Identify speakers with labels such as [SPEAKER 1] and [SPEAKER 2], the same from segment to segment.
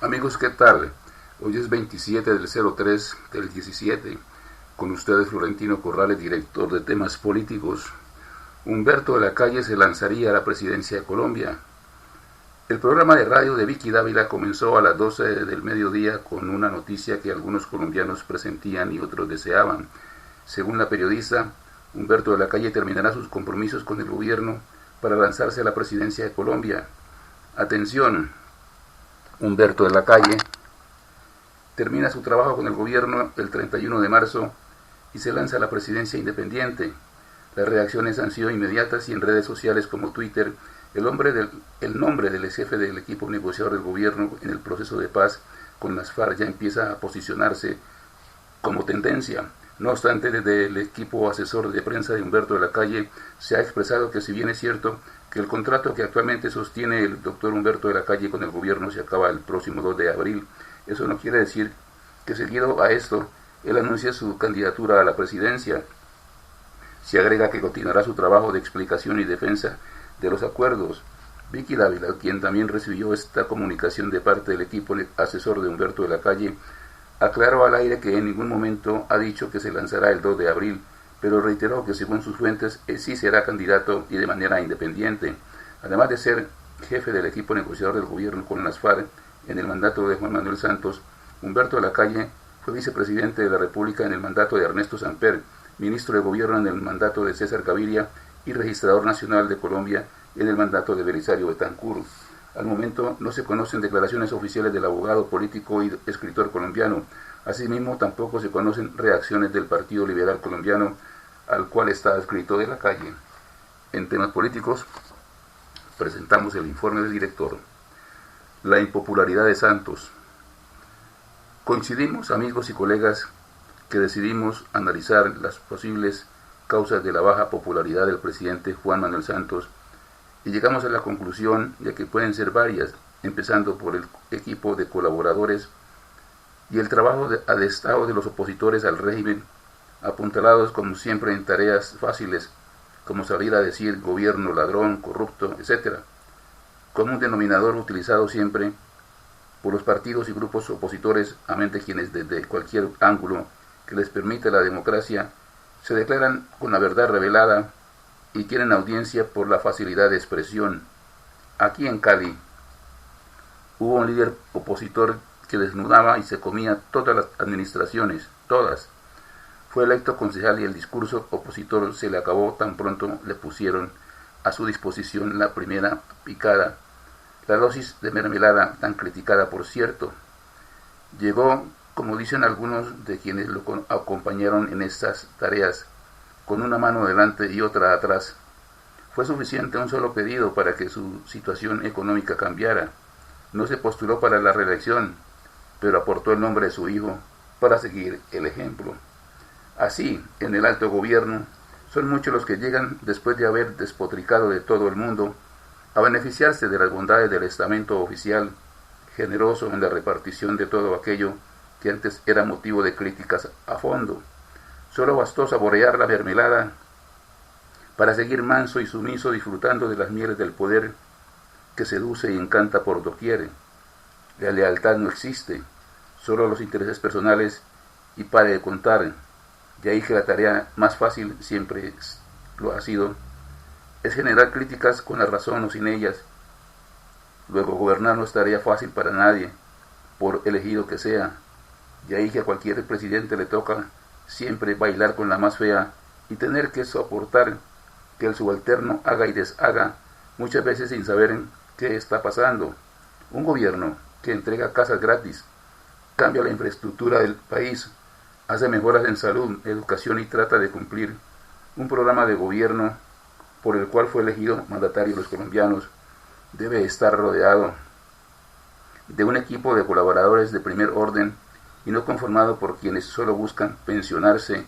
[SPEAKER 1] Amigos, ¿qué tal? Hoy es 27 del 03 del 17. Con ustedes Florentino Corrales, director de temas políticos. Humberto de la Calle se lanzaría a la presidencia de Colombia. El programa de radio de Vicky Dávila comenzó a las 12 del mediodía con una noticia que algunos colombianos presentían y otros deseaban. Según la periodista, Humberto de la Calle terminará sus compromisos con el gobierno para lanzarse a la presidencia de Colombia. Atención, Humberto de la Calle termina su trabajo con el gobierno el 31 de marzo y se lanza a la presidencia independiente. Las reacciones han sido inmediatas y en redes sociales como Twitter, el nombre del ex jefe del equipo negociador del gobierno en el proceso de paz con las FARC ya empieza a posicionarse como tendencia. No obstante, desde el equipo asesor de prensa de Humberto de la Calle se ha expresado que si bien es cierto que el contrato que actualmente sostiene el doctor Humberto de la Calle con el gobierno se acaba el próximo 2 de abril, eso no quiere decir que seguido a esto él anuncia su candidatura a la presidencia. Se agrega que continuará su trabajo de explicación y defensa de los acuerdos. Vicky Dávila, quien también recibió esta comunicación de parte del equipo asesor de Humberto de la Calle, aclaró al aire que en ningún momento ha dicho que se lanzará el 2 de abril, pero reiteró que según sus fuentes sí será candidato y de manera independiente. Además de ser jefe del equipo negociador del gobierno con las FARC en el mandato de Juan Manuel Santos, Humberto de la Calle fue vicepresidente de la República en el mandato de Ernesto Samper, ministro de gobierno en el mandato de César Gaviria y registrador nacional de Colombia en el mandato de Belisario Betancur. Al momento no se conocen declaraciones oficiales del abogado, político y escritor colombiano. Asimismo, tampoco se conocen reacciones del Partido Liberal Colombiano, al cual está adscrito de la Calle. En temas políticos, presentamos el informe del director. La impopularidad de Santos. Coincidimos, amigos y colegas, que decidimos analizar las posibles causas de la baja popularidad del presidente Juan Manuel Santos y llegamos a la conclusión de que pueden ser varias, empezando por el equipo de colaboradores y el trabajo adestado de los opositores al régimen, apuntalados como siempre en tareas fáciles, como salir a decir gobierno ladrón, corrupto, etc., como un denominador utilizado siempre por los partidos y grupos opositores, a mente quienes desde cualquier ángulo que les permita la democracia se declaran con la verdad revelada y tienen audiencia por la facilidad de expresión. Aquí en Cali hubo un líder opositor que desnudaba y se comía todas las administraciones, todas. Fue electo concejal y el discurso opositor se le acabó tan pronto le pusieron a su disposición la primera picada. La dosis de mermelada, tan criticada por cierto, llegó, como dicen algunos de quienes lo acompañaron en estas tareas, con una mano delante y otra atrás. Fue suficiente un solo pedido para que su situación económica cambiara. No se postuló para la reelección, pero aportó el nombre de su hijo para seguir el ejemplo. Así, en el alto gobierno, son muchos los que llegan después de haber despotricado de todo el mundo a beneficiarse de las bondades del estamento oficial, generoso en la repartición de todo aquello que antes era motivo de críticas a fondo. Solo bastó saborear la mermelada para seguir manso y sumiso disfrutando de las mieles del poder que seduce y encanta por doquier. La lealtad no existe, solo los intereses personales y pare de contar. De ahí que la tarea más fácil siempre lo ha sido, es generar críticas con la razón o sin ellas. Luego gobernar no es tarea fácil para nadie, por elegido que sea. De ahí que a cualquier presidente le toca siempre bailar con la más fea y tener que soportar que el subalterno haga y deshaga, muchas veces sin saber qué está pasando. Un gobierno que entrega casas gratis, cambia la infraestructura del país, hace mejoras en salud, educación y trata de cumplir un programa de gobierno por el cual fue elegido mandatario de los colombianos, debe estar rodeado de un equipo de colaboradores de primer orden y no conformado por quienes solo buscan pensionarse,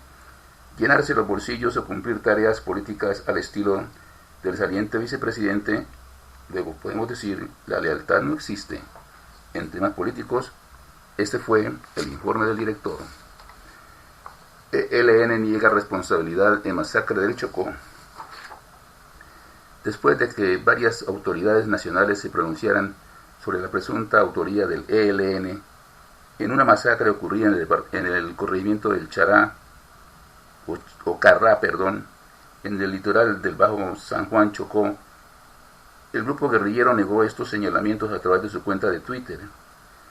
[SPEAKER 1] llenarse los bolsillos o cumplir tareas políticas al estilo del saliente vicepresidente. Luego podemos decir, la lealtad no existe. En temas políticos, este fue el informe del director. ELN niega responsabilidad en masacre del Chocó. Después de que varias autoridades nacionales se pronunciaran sobre la presunta autoría del ELN en una masacre ocurrida en el corregimiento del Carrá, en el litoral del Bajo San Juan, Chocó. El grupo guerrillero negó estos señalamientos a través de su cuenta de Twitter.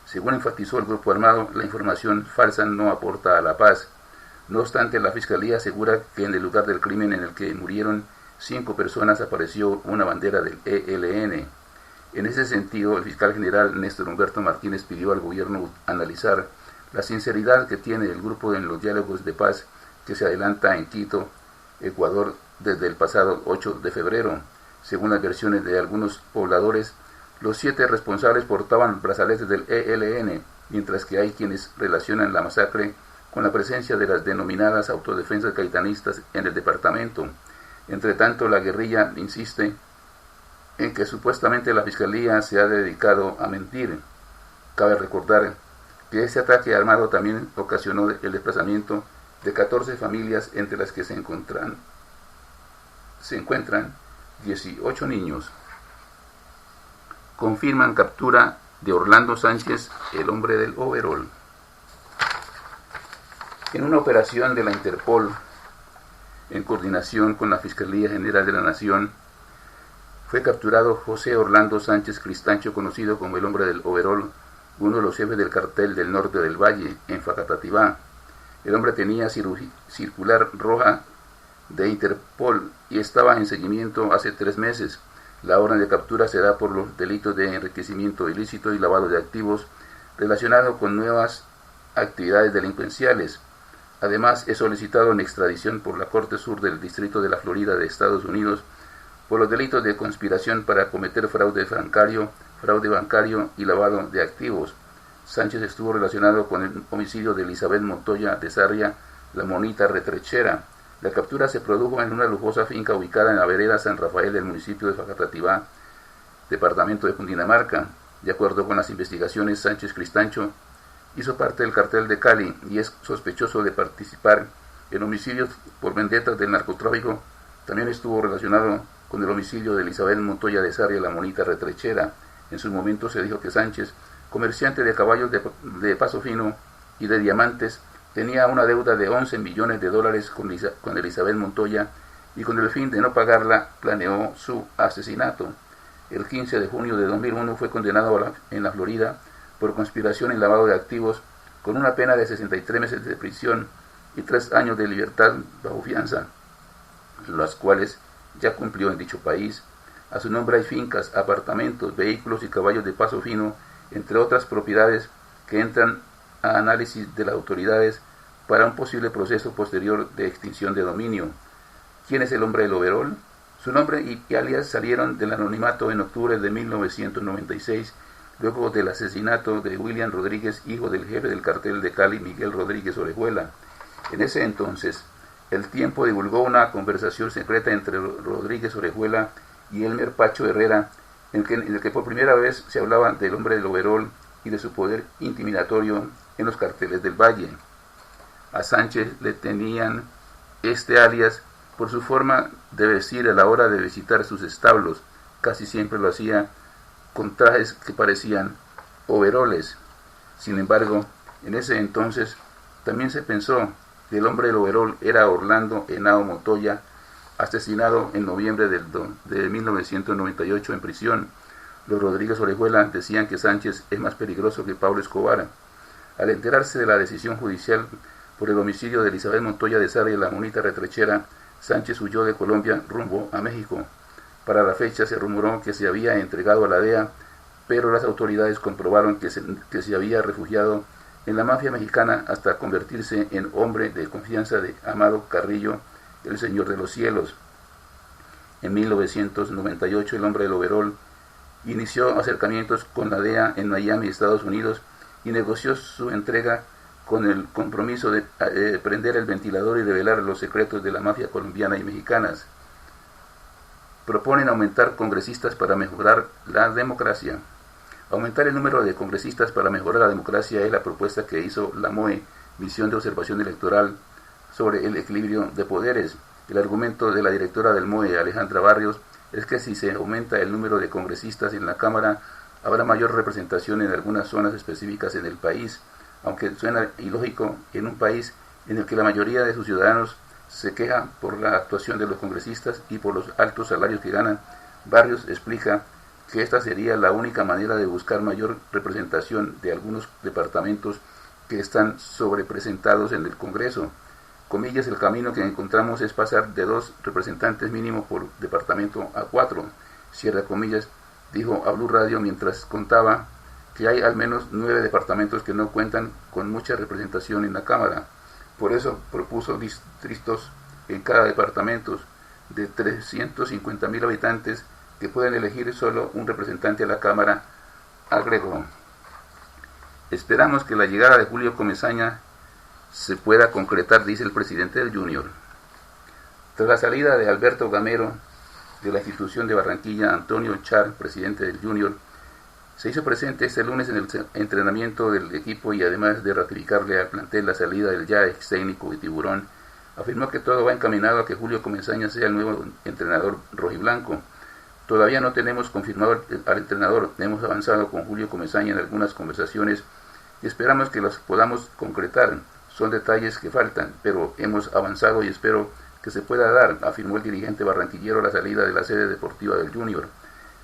[SPEAKER 1] Según enfatizó el grupo armado, la información falsa no aporta a la paz. No obstante, la Fiscalía asegura que en el lugar del crimen en el que murieron 5 personas apareció una bandera del ELN. En ese sentido, el fiscal general Néstor Humberto Martínez pidió al gobierno analizar la sinceridad que tiene el grupo en los diálogos de paz que se adelanta en Quito, Ecuador, desde el pasado 8 de febrero. Según las versiones de algunos pobladores, los 7 responsables portaban brazaletes del ELN, mientras que hay quienes relacionan la masacre con la presencia de las denominadas autodefensas gaitanistas en el departamento. Entre tanto, la guerrilla insiste en que supuestamente la Fiscalía se ha dedicado a mentir. Cabe recordar que este ataque armado también ocasionó el desplazamiento de 14 familias, entre las que se encuentran 18 niños. Confirman captura de Orlando Sánchez, el hombre del overol. En una operación de la Interpol, en coordinación con la Fiscalía General de la Nación, fue capturado José Orlando Sánchez Cristancho, conocido como el hombre del overol, uno de los jefes del cartel del norte del Valle, en Facatativá. El hombre tenía circular roja de Interpol y estaba en seguimiento hace 3 meses. La orden de captura se da por los delitos de enriquecimiento ilícito y lavado de activos relacionado con nuevas actividades delincuenciales. Además, es solicitado en extradición por la Corte Sur del Distrito de la Florida de Estados Unidos por los delitos de conspiración para cometer fraude bancario y lavado de activos. Sánchez estuvo relacionado con el homicidio de Elizabeth Montoya de Sarria, la Monita Retrechera. La captura se produjo en una lujosa finca ubicada en la vereda San Rafael del municipio de Facatativá, departamento de Cundinamarca. De acuerdo con las investigaciones, Sánchez Cristancho hizo parte del cartel de Cali y es sospechoso de participar en homicidios por vendetas del narcotráfico. También estuvo relacionado con el homicidio de Elizabeth Montoya de Sarria, la Monita Retrechera. En su momento se dijo que Sánchez, comerciante de caballos de paso fino y de diamantes, tenía una deuda de $11 millones con Elizabeth Montoya y con el fin de no pagarla planeó su asesinato. El 15 de junio de 2001 fue condenado en la Florida por conspiración y lavado de activos con una pena de 63 meses de prisión y 3 años de libertad bajo fianza, las cuales ya cumplió en dicho país. A su nombre hay fincas, apartamentos, vehículos y caballos de paso fino, entre otras propiedades que entran a análisis de las autoridades para un posible proceso posterior de extinción de dominio. ¿Quién es el hombre del overol? Su nombre y alias salieron del anonimato en octubre de 1996, luego del asesinato de William Rodríguez, hijo del jefe del cartel de Cali, Miguel Rodríguez Orejuela. En ese entonces, El Tiempo divulgó una conversación secreta entre Rodríguez Orejuela y Elmer Pacho Herrera, en el que por primera vez se hablaba del hombre del overol y de su poder intimidatorio en los carteles del Valle. A Sánchez le tenían este alias por su forma de vestir a la hora de visitar sus establos. Casi siempre lo hacía con trajes que parecían overoles. Sin embargo, en ese entonces también se pensó que el hombre del overol era Orlando Henao Montoya, asesinado en noviembre de 1998 en prisión. Los Rodríguez Orejuela decían que Sánchez es más peligroso que Pablo Escobar. Al enterarse de la decisión judicial por el homicidio de Elizabeth Montoya de Sarria y la Monita Retrechera, Sánchez huyó de Colombia rumbo a México. Para la fecha se rumoró que se había entregado a la DEA, pero las autoridades comprobaron que se había refugiado en la mafia mexicana hasta convertirse en hombre de confianza de Amado Carrillo, el Señor de los Cielos. En 1998 el hombre del overol inició acercamientos con la DEA en Miami, Estados Unidos, y negoció su entrega con el compromiso de prender el ventilador y revelar los secretos de la mafia colombiana y mexicanas. Proponen aumentar congresistas para mejorar la democracia. Aumentar el número de congresistas para mejorar la democracia es la propuesta que hizo la MOE, Misión de Observación Electoral, sobre el equilibrio de poderes. El argumento de la directora del MOE, Alejandra Barrios, es que si se aumenta el número de congresistas en la Cámara, habrá mayor representación en algunas zonas específicas en el país, aunque suena ilógico en un país en el que la mayoría de sus ciudadanos se queja por la actuación de los congresistas y por los altos salarios que ganan. Barrios explica que esta sería la única manera de buscar mayor representación de algunos departamentos que están sobrepresentados en el Congreso. Comillas, el camino que encontramos es pasar de 2 representantes mínimos por departamento a 4, cierra comillas, dijo a Blue Radio mientras contaba que hay al menos 9 departamentos que no cuentan con mucha representación en la Cámara. Por eso propuso distritos en cada departamento de 350.000 habitantes que pueden elegir solo un representante a la Cámara, agregó. Esperamos que la llegada de Julio Comesaña se pueda concretar, dice el presidente del Junior. Tras la salida de Alberto Gamero de la institución de Barranquilla, Antonio Char, presidente del Junior, se hizo presente este lunes en el entrenamiento del equipo y además de ratificarle al plantel la salida del ya ex técnico de Tiburón, afirmó que todo va encaminado a que Julio Comesaña sea el nuevo entrenador rojiblanco. Todavía no tenemos confirmado al entrenador, hemos avanzado con Julio Comesaña en algunas conversaciones y esperamos que las podamos concretar. Son detalles que faltan, pero hemos avanzado y espero que se pueda dar, afirmó el dirigente barranquillero a la salida de la sede deportiva del Junior.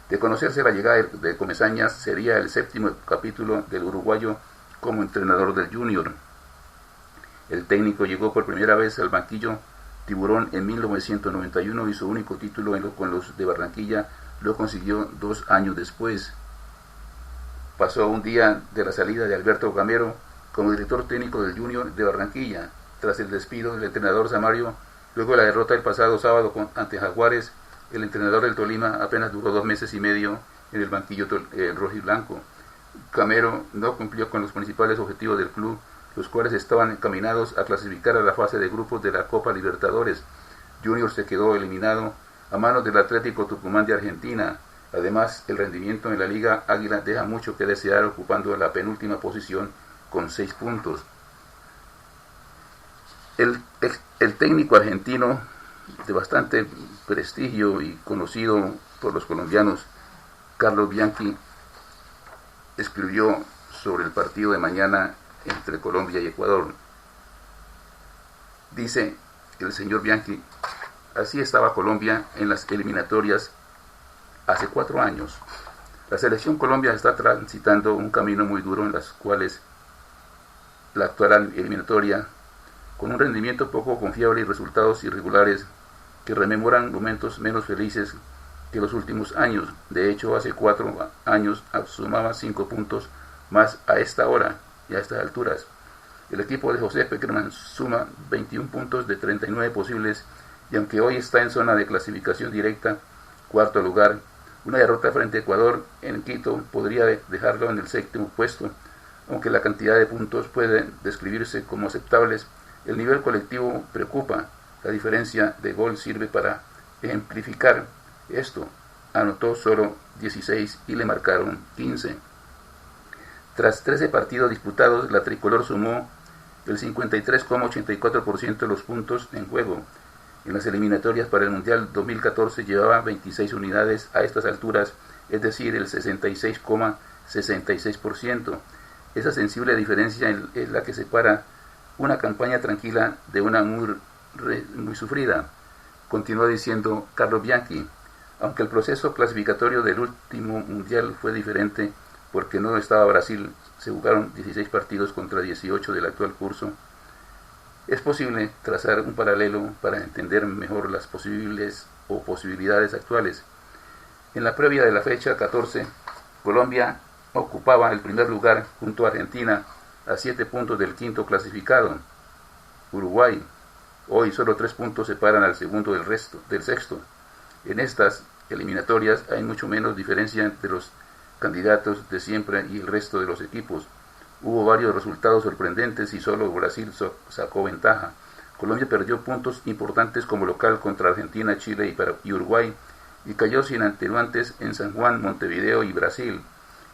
[SPEAKER 1] De conocerse la llegada de Comesaña, sería el 7º capítulo del uruguayo como entrenador del Junior. El técnico llegó por primera vez al banquillo Tiburón en 1991 y su único título con los de Barranquilla lo consiguió 2 años después. Pasó un día de la salida de Alberto Gamero como director técnico del Junior de Barranquilla, tras el despido del entrenador Samario, luego de la derrota el pasado sábado ante Jaguares. El entrenador del Tolima apenas duró 2 meses y medio en el banquillo rojiblanco. Gamero no cumplió con los principales objetivos del club, los cuales estaban encaminados a clasificar a la fase de grupos de la Copa Libertadores. Junior se quedó eliminado a manos del Atlético Tucumán de Argentina. Además, el rendimiento en la Liga Águila deja mucho que desear, ocupando la penúltima posición con 6 puntos. El técnico argentino de bastante prestigio y conocido por los colombianos, Carlos Bianchi, escribió sobre el partido de mañana entre Colombia y Ecuador. Dice el señor Bianchi: así estaba Colombia en las eliminatorias hace 4 años. La selección Colombia está transitando un camino muy duro en las cuales la actual eliminatoria, con un rendimiento poco confiable y resultados irregulares que rememoran momentos menos felices que los últimos años. De hecho, hace 4 años sumaba 5 puntos más a esta hora y a estas alturas. El equipo de José Peckerman suma 21 puntos de 39 posibles y aunque hoy está en zona de clasificación directa, 4º lugar, una derrota frente a Ecuador en Quito podría dejarlo en el 7º puesto. Aunque la cantidad de puntos puede describirse como aceptables, el nivel colectivo preocupa. La diferencia de gol sirve para ejemplificar esto. Anotó solo 16 y le marcaron 15. Tras 13 partidos disputados, la tricolor sumó el 53,84% de los puntos en juego. En las eliminatorias para el Mundial 2014 llevaba 26 unidades a estas alturas, es decir, el 66,66%. Esa sensible diferencia es la que separa una campaña tranquila de una muy sufrida, continuó diciendo Carlos Bianchi. Aunque el proceso clasificatorio del último mundial fue diferente porque no estaba Brasil, se jugaron 16 partidos contra 18 del actual curso, es posible trazar un paralelo para entender mejor las posibilidades actuales. En la previa de la fecha 14, Colombia ocupaba el primer lugar junto a Argentina a 7 puntos del 5º clasificado, Uruguay. Hoy solo 3 puntos separan al segundo del 6º. En estas eliminatorias hay mucho menos diferencia entre los candidatos de siempre y el resto de los equipos. Hubo varios resultados sorprendentes y solo Brasil sacó ventaja. Colombia perdió puntos importantes como local contra Argentina, Chile y Uruguay y cayó sin atenuantes en San Juan, Montevideo y Brasil.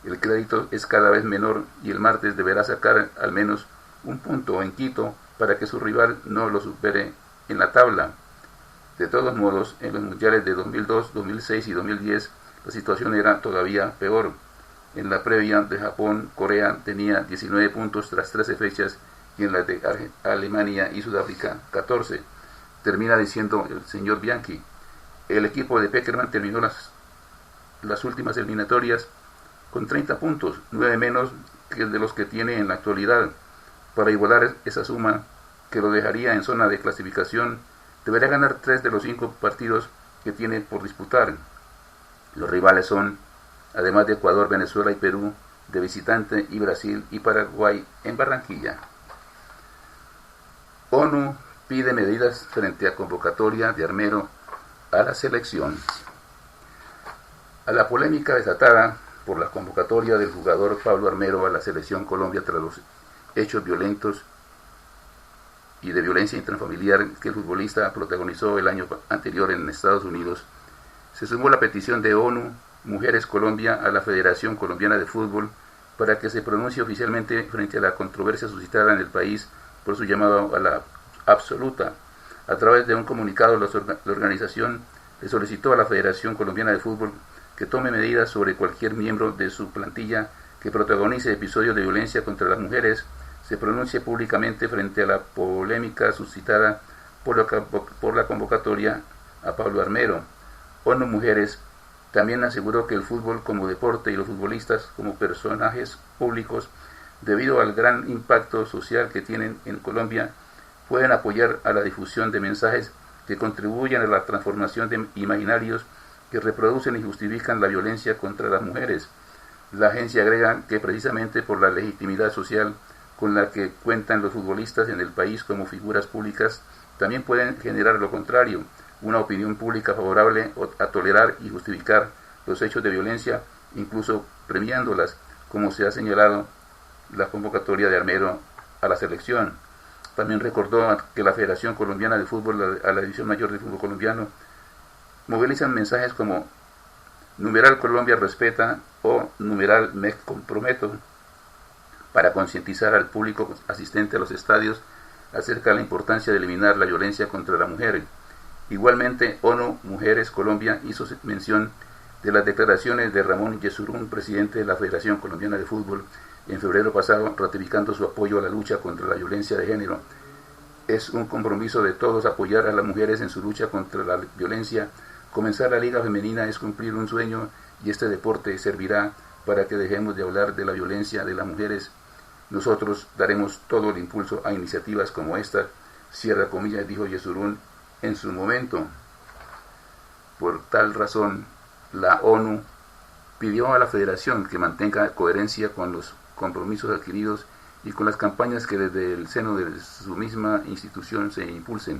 [SPEAKER 1] El crédito es cada vez menor y el martes deberá sacar al menos un punto en Quito para que su rival no lo supere en la tabla. De todos modos, en los mundiales de 2002, 2006 y 2010 la situación era todavía peor. En la previa de Japón-Corea tenía 19 puntos tras 13 fechas y en la de Alemania y Sudáfrica 14. Termina diciendo el señor Bianchi: el equipo de Pekerman terminó las últimas eliminatorias con 30 puntos, 9 menos que el de los que tiene en la actualidad. Para igualar esa suma, que lo dejaría en zona de clasificación, deberá ganar 3 de los 5 partidos que tiene por disputar. Los rivales son, además de Ecuador, Venezuela y Perú, de visitante, y Brasil y Paraguay en Barranquilla. ONU pide medidas frente a convocatoria de Armero a la selección. A la polémica desatada por la convocatoria del jugador Pablo Armero a la selección Colombia tras los hechos violentos y de violencia intrafamiliar que el futbolista protagonizó el año anterior en Estados Unidos, se sumó la petición de ONU Mujeres Colombia a la Federación Colombiana de Fútbol para que se pronuncie oficialmente frente a la controversia suscitada en el país por su llamado a la absoluta. A través de un comunicado, la organización le solicitó a la Federación Colombiana de Fútbol que tome medidas sobre cualquier miembro de su plantilla que protagonice episodios de violencia contra las mujeres, se pronuncie públicamente frente a la polémica suscitada por la convocatoria a Pablo Armero. ONU Mujeres también aseguró que el fútbol como deporte y los futbolistas como personajes públicos, debido al gran impacto social que tienen en Colombia, pueden apoyar a la difusión de mensajes que contribuyan a la transformación de imaginarios que reproducen y justifican la violencia contra las mujeres. La agencia agrega que precisamente por la legitimidad social con la que cuentan los futbolistas en el país como figuras públicas, también pueden generar lo contrario, una opinión pública favorable a tolerar y justificar los hechos de violencia, incluso premiándolas, como se ha señalado la convocatoria de Armero a la selección. También recordó que la Federación Colombiana de Fútbol, a la División Mayor de Fútbol Colombiano, movilizan mensajes como numeral Colombia respeta o numeral me comprometo para concientizar al público asistente a los estadios acerca de la importancia de eliminar la violencia contra la mujer. Igualmente, ONU Mujeres Colombia hizo mención de las declaraciones de Ramón Yesurún, presidente de la Federación Colombiana de Fútbol, en febrero pasado, ratificando su apoyo a la lucha contra la violencia de género. Es un compromiso de todos apoyar a las mujeres en su lucha contra la violencia. Comenzar la Liga Femenina es cumplir un sueño y este deporte servirá para que dejemos de hablar de la violencia de las mujeres. Nosotros daremos todo el impulso a iniciativas como esta, cierra comillas, dijo Yesurún en su momento. Por tal razón, la ONU pidió a la Federación que mantenga coherencia con los compromisos adquiridos y con las campañas que desde el seno de su misma institución se impulsen.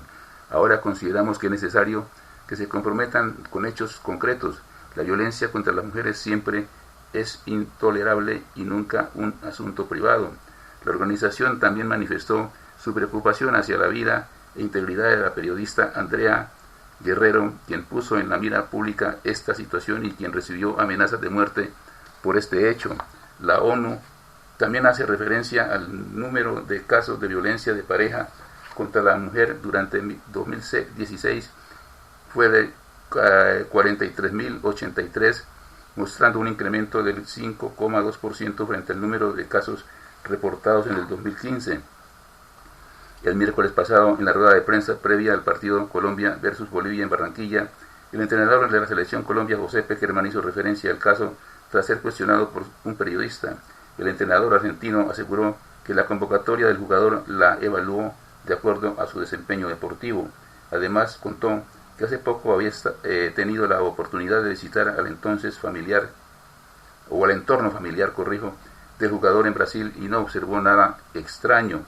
[SPEAKER 1] Ahora consideramos que es necesario que se comprometan con hechos concretos. La violencia contra las mujeres siempre es intolerable y nunca un asunto privado. La organización también manifestó su preocupación hacia la vida e integridad de la periodista Andrea Guerrero, quien puso en la mira pública esta situación y quien recibió amenazas de muerte por este hecho. La ONU también hace referencia al número de casos de violencia de pareja contra la mujer durante 2016 fue de 43.083, mostrando un incremento del 5,2% frente al número de casos reportados en el 2015. El miércoles pasado, en la rueda de prensa previa al partido Colombia versus Bolivia en Barranquilla, el entrenador de la selección Colombia, José Pekerman, hizo referencia al caso tras ser cuestionado por un periodista. El entrenador argentino aseguró que la convocatoria del jugador la evaluó de acuerdo a su desempeño deportivo. Además, contó que hace poco había tenido la oportunidad de visitar al entorno familiar, del jugador en Brasil y no observó nada extraño.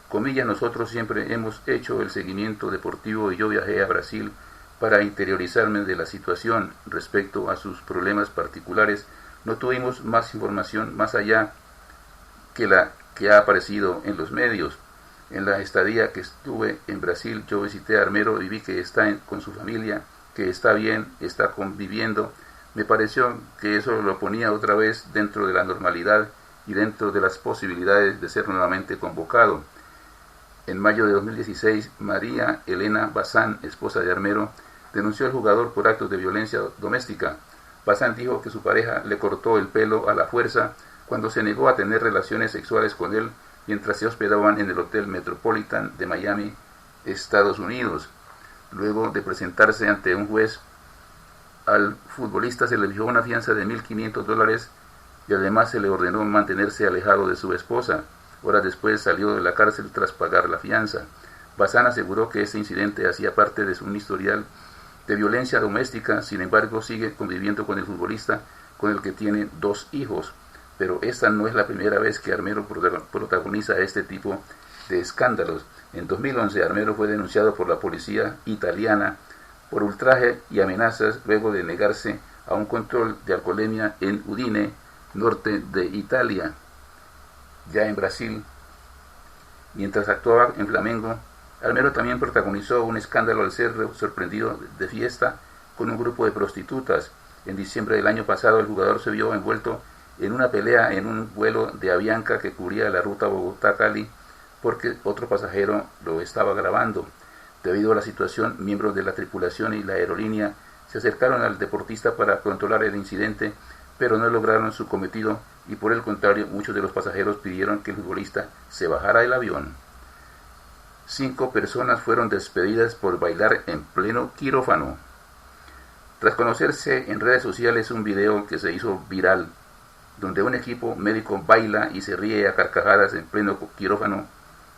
[SPEAKER 1] Comillas, nosotros siempre hemos hecho el seguimiento deportivo y yo viajé a Brasil para interiorizarme de la situación respecto a sus problemas particulares. No tuvimos más información más allá que la que ha aparecido en los medios. En la estadía que estuve en Brasil, yo visité a Armero y vi que está con su familia, que está bien, está conviviendo. Me pareció que eso lo ponía otra vez dentro de la normalidad y dentro de las posibilidades de ser nuevamente convocado. En mayo de 2016, María Elena Bazán, esposa de Armero, denunció al jugador por actos de violencia doméstica. Bazán dijo que su pareja le cortó el pelo a la fuerza cuando se negó a tener relaciones sexuales con él mientras se hospedaban en el Hotel Metropolitan de Miami, Estados Unidos. Luego de presentarse ante un juez, al futbolista se le fijó una fianza de $1.500 y además se le ordenó mantenerse alejado de su esposa. Horas después salió de la cárcel tras pagar la fianza. Bazán aseguró que este incidente hacía parte de su historial de violencia doméstica. Sin embargo, sigue conviviendo con el futbolista, con el que tiene 2 hijos. Pero esta no es la primera vez que Armero protagoniza este tipo de escándalos. En 2011, Armero fue denunciado por la policía italiana por ultraje y amenazas luego de negarse a un control de alcoholemia en Udine, norte de Italia. Ya en Brasil, mientras actuaba en Flamengo, Armero también protagonizó un escándalo al ser sorprendido de fiesta con un grupo de prostitutas. En diciembre del año pasado, el jugador se vio envuelto en una pelea en un vuelo de Avianca que cubría la ruta Bogotá-Cali porque otro pasajero lo estaba grabando. Debido a la situación, miembros de la tripulación y la aerolínea se acercaron al deportista para controlar el incidente, pero no lograron su cometido y por el contrario, muchos de los pasajeros pidieron que el futbolista se bajara del avión. 5 personas fueron despedidas por bailar en pleno quirófano. Tras conocerse en redes sociales un video que se hizo viral, donde un equipo médico baila y se ríe a carcajadas en pleno quirófano,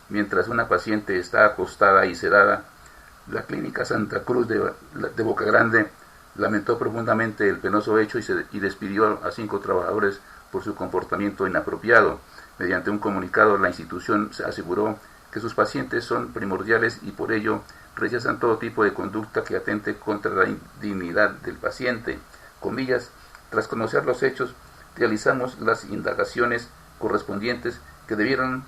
[SPEAKER 1] mientras una paciente está acostada y sedada, la Clínica Santa Cruz de Boca Grande lamentó profundamente el penoso hecho y despidió a 5 trabajadores por su comportamiento inapropiado. Mediante un comunicado, la institución aseguró que sus pacientes son primordiales y por ello rechazan todo tipo de conducta que atente contra la dignidad del paciente. Comillas, tras conocer los hechos, realizamos las indagaciones correspondientes que dieron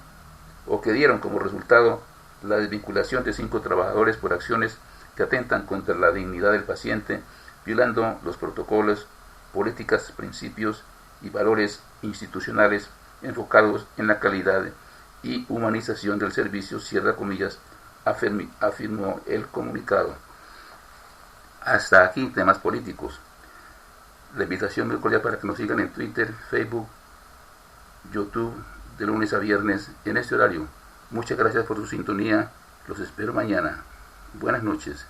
[SPEAKER 1] como resultado la desvinculación de 5 trabajadores por acciones que atentan contra la dignidad del paciente, violando los protocolos, políticas, principios y valores institucionales enfocados en la calidad y humanización del servicio, cierra comillas, afirmó el comunicado. Hasta aquí temas políticos. La invitación muy cordial para que nos sigan en Twitter, Facebook, YouTube, de lunes a viernes en este horario. Muchas gracias por su sintonía. Los espero mañana. Buenas noches.